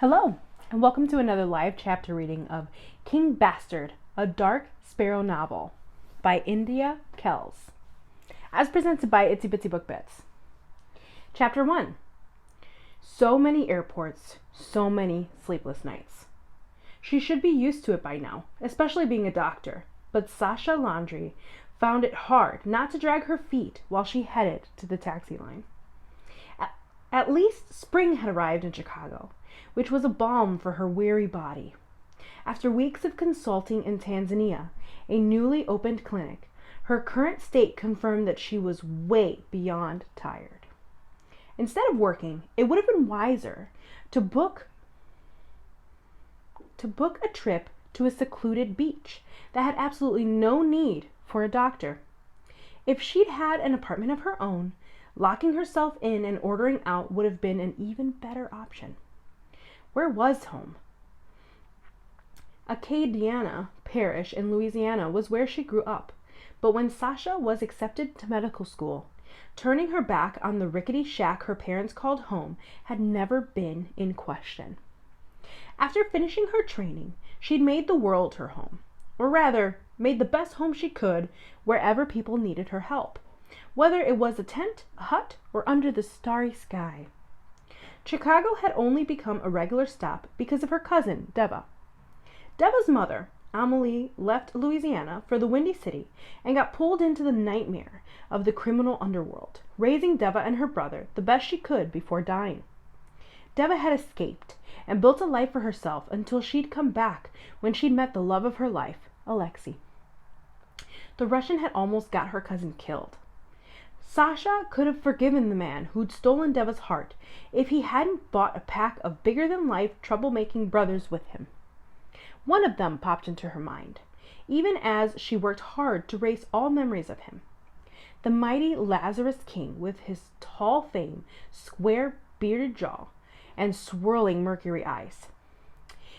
Hello, and welcome to another live chapter reading of King Bastard, a dark Sparrow novel by Kells, as presented by Itsy Bitsy Book Bits. Chapter 1. So many airports, so many sleepless nights. She should be used to it by now, especially being a doctor, but Sasha Landry found it hard not to drag her feet while she headed to the taxi line. At least spring had arrived in Chicago, which was a balm for her weary body. After weeks of consulting in Tanzania, a newly opened clinic, her current state confirmed that she was way beyond tired. Instead of working, it would have been wiser to book a trip to a secluded beach that had absolutely no need for a doctor. If she'd had an apartment of her own, locking herself in and ordering out would have been an even better option. Where was home? Acadiana Parish in Louisiana was where she grew up, but when Sasha was accepted to medical school, turning her back on the rickety shack her parents called home had never been in question. After finishing her training, she'd made the world her home, or rather, made the best home she could wherever people needed her help, whether it was a tent, a hut, or under the starry sky. Chicago had only become a regular stop because of her cousin, Deva. Deva's mother, Amelie, left Louisiana for the Windy City and got pulled into the nightmare of the criminal underworld, raising Deva and her brother the best she could before dying. Deva had escaped and built a life for herself until she'd come back when she'd met the love of her life, Alexei. The Russian had almost got her cousin killed. Sasha could have forgiven the man who'd stolen Deva's heart if he hadn't bought a pack of bigger-than-life troublemaking brothers with him. One of them popped into her mind, even as she worked hard to erase all memories of him. The mighty Lazarus King with his tall frame, square bearded jaw, and swirling mercury eyes.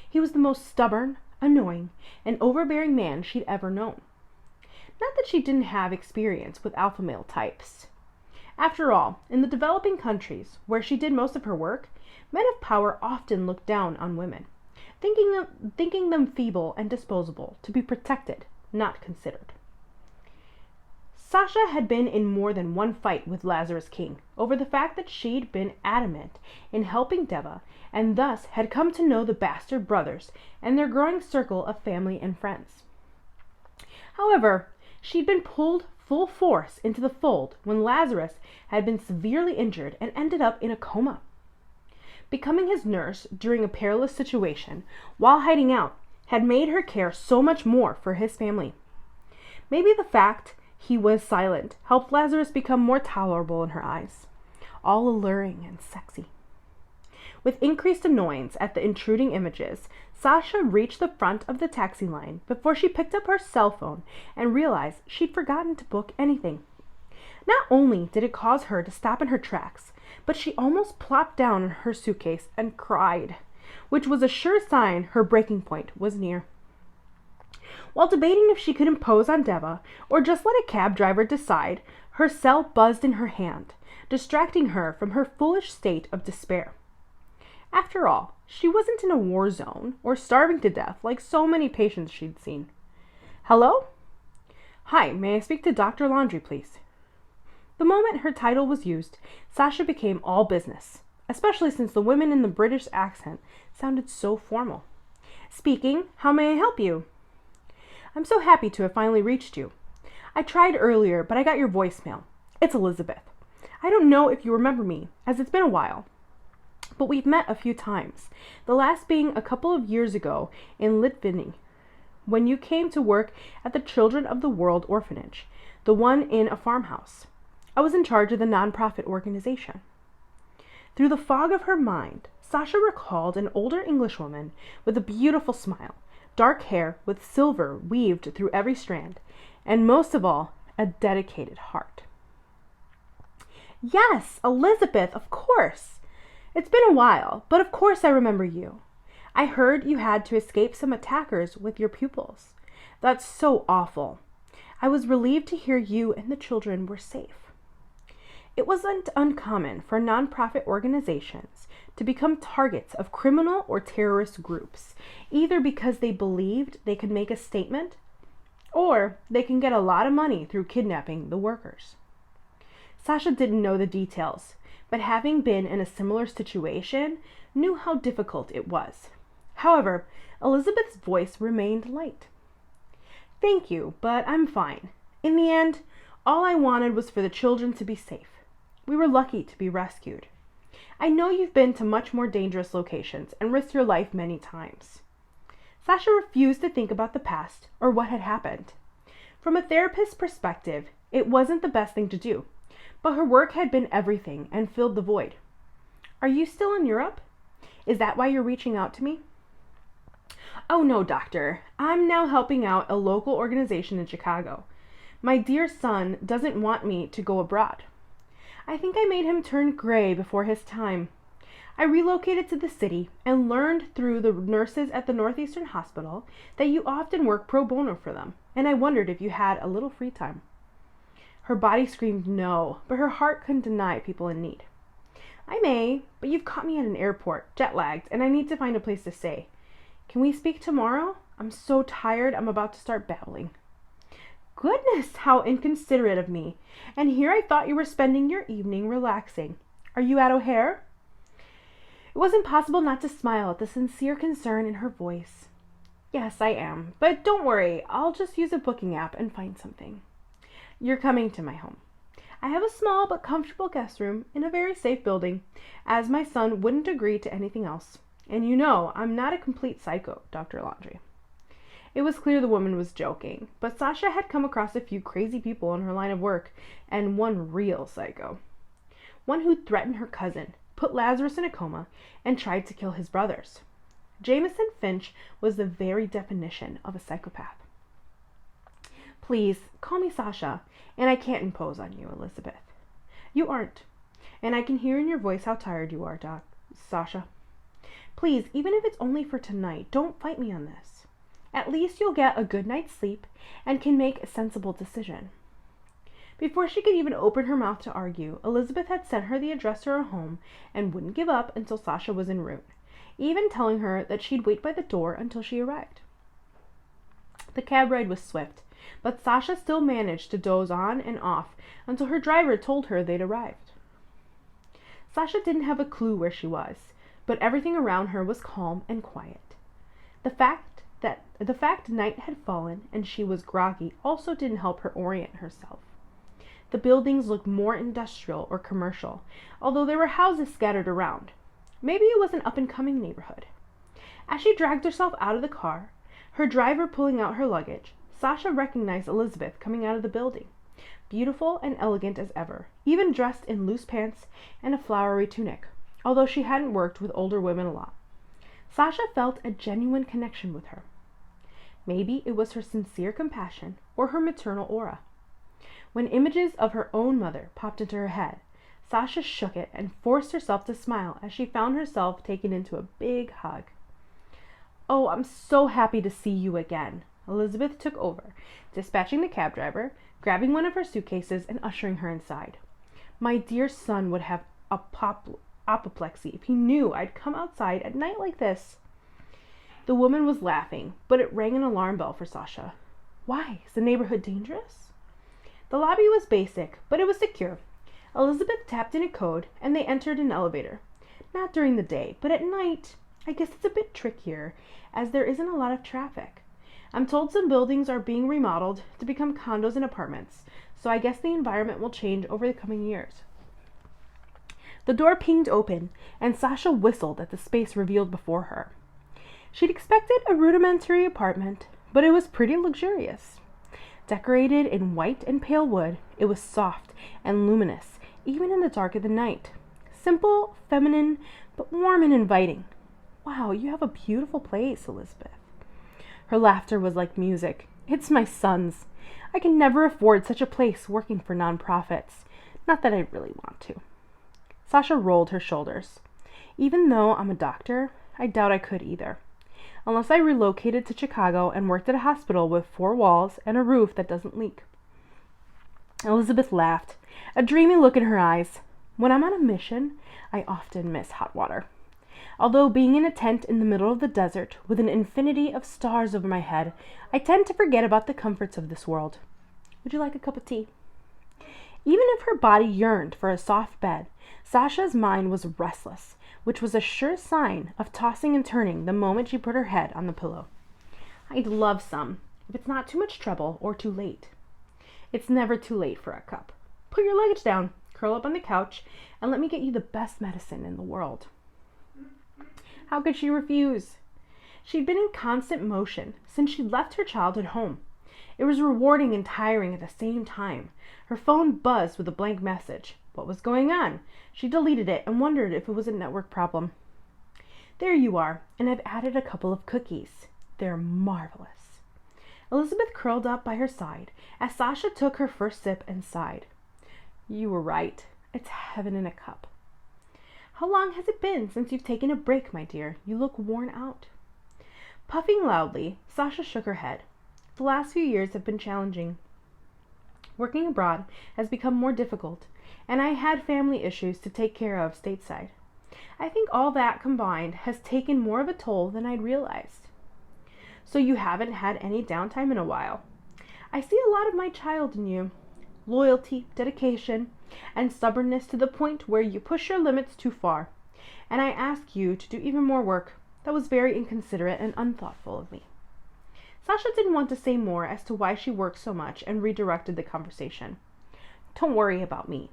He was the most stubborn, annoying, and overbearing man she'd ever known. Not that she didn't have experience with alpha male types. After all, in the developing countries where she did most of her work, men of power often looked down on women, thinking them feeble and disposable, to be protected, not considered. Sasha had been in more than one fight with Lazarus King over the fact that she'd been adamant in helping Deva and thus had come to know the Bastard brothers and their growing circle of family and friends. However, she'd been pulled full force into the fold when Lazarus had been severely injured and ended up in a coma. Becoming his nurse during a perilous situation while hiding out had made her care so much more for his family. Maybe the fact he was silent helped Lazarus become more tolerable in her eyes, all alluring and sexy. With increased annoyance at the intruding images, Sasha reached the front of the taxi line before she picked up her cell phone and realized she'd forgotten to book anything. Not only did it cause her to stop in her tracks, but she almost plopped down in her suitcase and cried, which was a sure sign her breaking point was near. While debating if she could impose on Deva or just let a cab driver decide, her cell buzzed in her hand, distracting her from her foolish state of despair. After all, she wasn't in a war zone or starving to death like so many patients she'd seen. Hello? Hi, may I speak to Dr. Landry, please? The moment her title was used, Sasha became all business, especially since the women in the British accent sounded so formal. Speaking, how may I help you? I'm so happy to have finally reached you. I tried earlier, but I got your voicemail. It's Elizabeth. I don't know if you remember me, as it's been a while. But we've met a few times, the last being a couple of years ago in Litvinny, when you came to work at the Children of the World orphanage, the one in a farmhouse. I was in charge of the nonprofit organization. Through the fog of her mind, Sasha recalled an older Englishwoman with a beautiful smile, dark hair with silver weaved through every strand, and most of all, a dedicated heart. Yes, Elizabeth, of course. It's been a while, but of course I remember you. I heard you had to escape some attackers with your pupils. That's so awful. I was relieved to hear you and the children were safe. It wasn't uncommon for nonprofit organizations to become targets of criminal or terrorist groups, either because they believed they could make a statement or they can get a lot of money through kidnapping the workers. Sasha didn't know the details, but having been in a similar situation, knew how difficult it was. However, Elizabeth's voice remained light. "Thank you, but I'm fine. In the end, all I wanted was for the children to be safe. We were lucky to be rescued. I know you've been to much more dangerous locations and risked your life many times." Sasha refused to think about the past or what had happened. From a therapist's perspective, it wasn't the best thing to do, but her work had been everything and filled the void. "Are you still in Europe? Is that why you're reaching out to me?" "Oh no, doctor. I'm now helping out a local organization in Chicago. My dear son doesn't want me to go abroad. I think I made him turn gray before his time. I relocated to the city and learned through the nurses at the Northeastern Hospital that you often work pro bono for them, and I wondered if you had a little free time." Her body screamed no, but her heart couldn't deny people in need. "I may, but you've caught me at an airport, jet-lagged, and I need to find a place to stay. Can we speak tomorrow? I'm so tired, I'm about to start babbling." "Goodness, how inconsiderate of me. And here I thought you were spending your evening relaxing. Are you at O'Hare?" It was impossible not to smile at the sincere concern in her voice. "Yes, I am. But don't worry, I'll just use a booking app and find something." "You're coming to my home. I have a small but comfortable guest room in a very safe building, as my son wouldn't agree to anything else. And you know, I'm not a complete psycho, Dr. Laundrie." It was clear the woman was joking, but Sasha had come across a few crazy people in her line of work, and one real psycho. One who threatened her cousin, put Lazarus in a coma, and tried to kill his brothers. Jameson Finch was the very definition of a psychopath. "Please, call me Sasha, and I can't impose on you, Elizabeth." "You aren't, and I can hear in your voice how tired you are, Sasha. Please, even if it's only for tonight, don't fight me on this. At least you'll get a good night's sleep and can make a sensible decision." Before she could even open her mouth to argue, Elizabeth had sent her the address to her home and wouldn't give up until Sasha was en route, even telling her that she'd wait by the door until she arrived. The cab ride was swift, but Sasha still managed to doze on and off until her driver told her they'd arrived. Sasha didn't have a clue where she was, but everything around her was calm and quiet. The fact night had fallen and she was groggy also didn't help her orient herself. The buildings looked more industrial or commercial, although there were houses scattered around. Maybe it was an up-and-coming neighborhood. As she dragged herself out of the car, her driver pulling out her luggage, Sasha recognized Elizabeth coming out of the building, beautiful and elegant as ever, even dressed in loose pants and a flowery tunic, although she hadn't worked with older women a lot. Sasha felt a genuine connection with her. Maybe it was her sincere compassion or her maternal aura. When images of her own mother popped into her head, Sasha shook it and forced herself to smile as she found herself taken into a big hug. "Oh, I'm so happy to see you again." Elizabeth took over, dispatching the cab driver, grabbing one of her suitcases and ushering her inside. "My dear son would have apoplexy if he knew I'd come outside at night like this." The woman was laughing, but it rang an alarm bell for Sasha. "Why? Is the neighborhood dangerous?" The lobby was basic, but it was secure. Elizabeth tapped in a code, and they entered an elevator. Not during the day, but at night, I guess it's a bit trickier, as there isn't a lot of traffic. I'm told some buildings are being remodeled to become condos and apartments, so I guess the environment will change over the coming years. The door pinged open, and Sasha whistled at the space revealed before her. She'd expected a rudimentary apartment, but it was pretty luxurious. Decorated in white and pale wood, it was soft and luminous, even in the dark of the night. Simple, feminine, but warm and inviting. "Wow, you have a beautiful place, Elizabeth." Her laughter was like music. "It's my son's. I can never afford such a place working for nonprofits. Not that I really want to." Sasha rolled her shoulders. "Even though I'm a doctor, I doubt I could either. Unless I relocated to Chicago and worked at a hospital with 4 walls and a roof that doesn't leak." Elizabeth laughed, a dreamy look in her eyes. "When I'm on a mission, I often miss hot water. Although being in a tent in the middle of the desert with an infinity of stars over my head, I tend to forget about the comforts of this world. Would you like a cup of tea? Even if her body yearned for a soft bed, Sasha's mind was restless, which was a sure sign of tossing and turning the moment she put her head on the pillow. I'd love some, if it's not too much trouble or too late. It's never too late for a cup. Put your luggage down, curl up on the couch, and let me get you the best medicine in the world. How could she refuse? She'd been in constant motion since she'd left her childhood home. It was rewarding and tiring at the same time. Her phone buzzed with a blank message. What was going on? She deleted it and wondered if it was a network problem. There you are, and I've added a couple of cookies. They're marvelous. Elizabeth curled up by her side as Sasha took her first sip and sighed. You were right. It's heaven in a cup. How long has it been since you've taken a break, my dear? You look worn out. Puffing loudly, Sasha shook her head. The last few years have been challenging. Working abroad has become more difficult, and I had family issues to take care of stateside. I think all that combined has taken more of a toll than I'd realized. So you haven't had any downtime in a while. I see a lot of my child in you. Loyalty, dedication, and stubbornness to the point where you push your limits too far. And I ask you to do even more work. That was very inconsiderate and unthoughtful of me. Sasha didn't want to say more as to why she worked so much and redirected the conversation. Don't worry about me.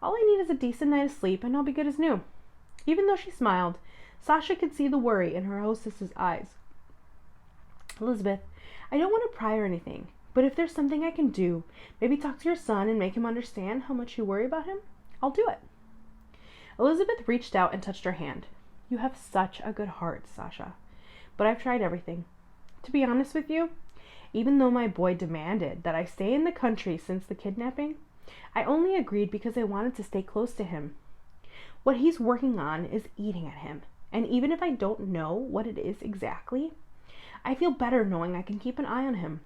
All I need is a decent night of sleep and I'll be good as new. Even though she smiled, Sasha could see the worry in her hostess's eyes. Elizabeth, I don't want to pry or anything, but if there's something I can do, maybe talk to your son and make him understand how much you worry about him, I'll do it. Elizabeth reached out and touched her hand. You have such a good heart, Sasha. But I've tried everything. To be honest with you, even though my boy demanded that I stay in the country since the kidnapping, I only agreed because I wanted to stay close to him. What he's working on is eating at him, and even if I don't know what it is exactly, I feel better knowing I can keep an eye on him.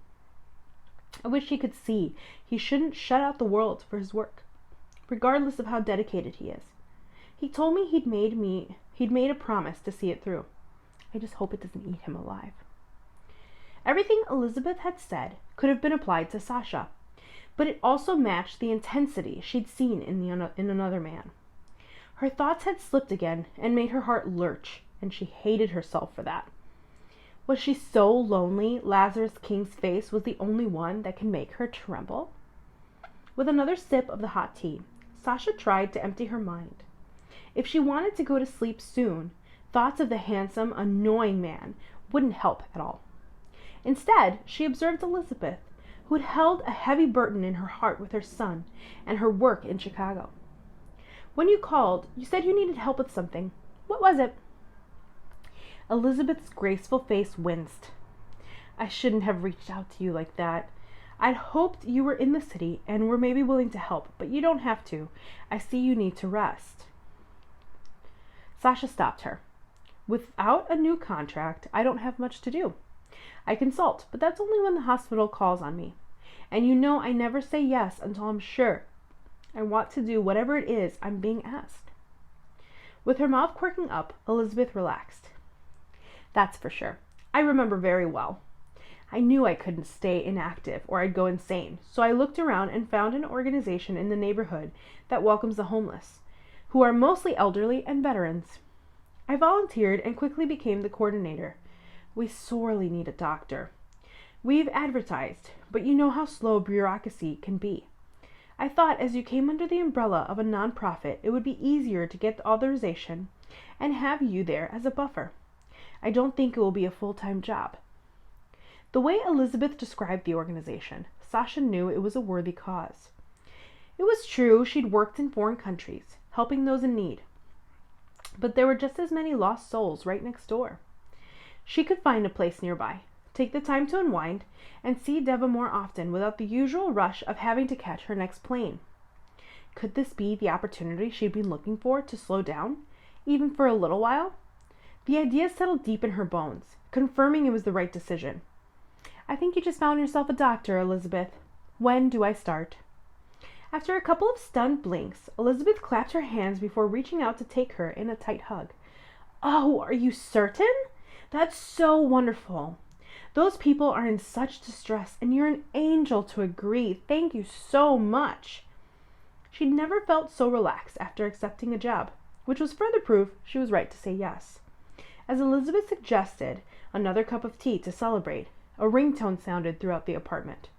I wish he could see he shouldn't shut out the world for his work, regardless of how dedicated he is. He told me he'd made a promise to see it through. I just hope it doesn't eat him alive. Everything Elizabeth had said could have been applied to Sasha, but it also matched the intensity she'd seen in another man. Her thoughts had slipped again and made her heart lurch, and she hated herself for that. Was she so lonely Lazarus King's face was the only one that could make her tremble? With another sip of the hot tea, Sasha tried to empty her mind. If she wanted to go to sleep soon, thoughts of the handsome, annoying man wouldn't help at all. Instead, she observed Elizabeth, who had held a heavy burden in her heart with her son and her work in Chicago. When you called, you said you needed help with something. What was it? Elizabeth's graceful face winced. I shouldn't have reached out to you like that. I'd hoped you were in the city and were maybe willing to help, but you don't have to. I see you need to rest. Sasha stopped her. Without a new contract, I don't have much to do. I consult, but that's only when the hospital calls on me. And you know I never say yes until I'm sure I want to do whatever it is I'm being asked. With her mouth quirking up, Elizabeth relaxed. That's for sure. I remember very well. I knew I couldn't stay inactive or I'd go insane, so I looked around and found an organization in the neighborhood that welcomes the homeless, who are mostly elderly and veterans. I volunteered and quickly became the coordinator. We sorely need a doctor. We've advertised, but you know how slow bureaucracy can be. I thought as you came under the umbrella of a nonprofit, it would be easier to get the authorization and have you there as a buffer. I don't think it will be a full-time job. The way Elizabeth described the organization, Sasha knew it was a worthy cause. It was true she'd worked in foreign countries, helping those in need. But there were just as many lost souls right next door. She could find a place nearby, take the time to unwind, and see Deva more often without the usual rush of having to catch her next plane. Could this be the opportunity she'd been looking for to slow down, even for a little while? The idea settled deep in her bones, confirming it was the right decision. I think you just found yourself a doctor, Elizabeth. When do I start? After a couple of stunned blinks, Elizabeth clapped her hands before reaching out to take her in a tight hug. Oh, are you certain? That's so wonderful. Those people are in such distress, and you're an angel to agree. Thank you so much. She'd never felt so relaxed after accepting a job, which was further proof she was right to say yes. As Elizabeth suggested another cup of tea to celebrate, a ringtone sounded throughout the apartment.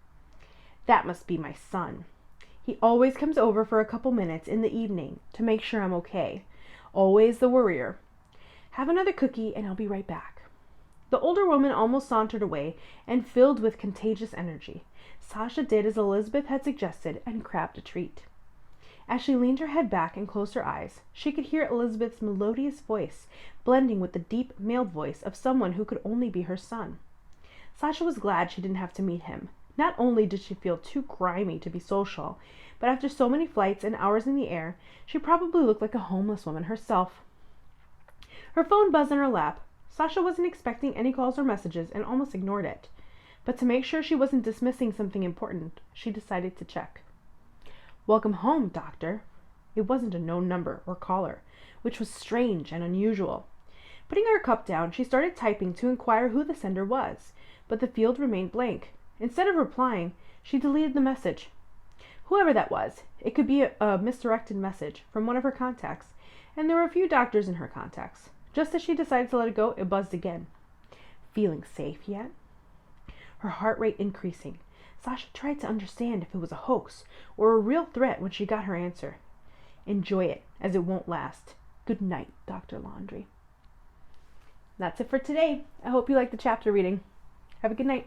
That must be my son. He always comes over for a couple minutes in the evening to make sure I'm okay. Always the worrier. Have another cookie and I'll be right back. The older woman almost sauntered away and filled with contagious energy. Sasha did as Elizabeth had suggested and grabbed a treat. As she leaned her head back and closed her eyes, she could hear Elizabeth's melodious voice blending with the deep male voice of someone who could only be her son. Sasha was glad she didn't have to meet him. Not only did she feel too grimy to be social, but after so many flights and hours in the air, she probably looked like a homeless woman herself. Her phone buzzed in her lap. Sasha wasn't expecting any calls or messages and almost ignored it. But to make sure she wasn't dismissing something important, she decided to check. Welcome home, doctor. It wasn't a known number or caller, which was strange and unusual. Putting her cup down, she started typing to inquire who the sender was, but the field remained blank. Instead of replying, she deleted the message. Whoever that was, it could be a misdirected message from one of her contacts, and there were a few doctors in her contacts. Just as she decided to let it go, it buzzed again. Feeling safe yet? Her heart rate increasing, Sasha tried to understand if it was a hoax or a real threat when she got her answer. Enjoy it, as it won't last. Good night, Dr. Laundrie. That's it for today. I hope you liked the chapter reading. Have a good night.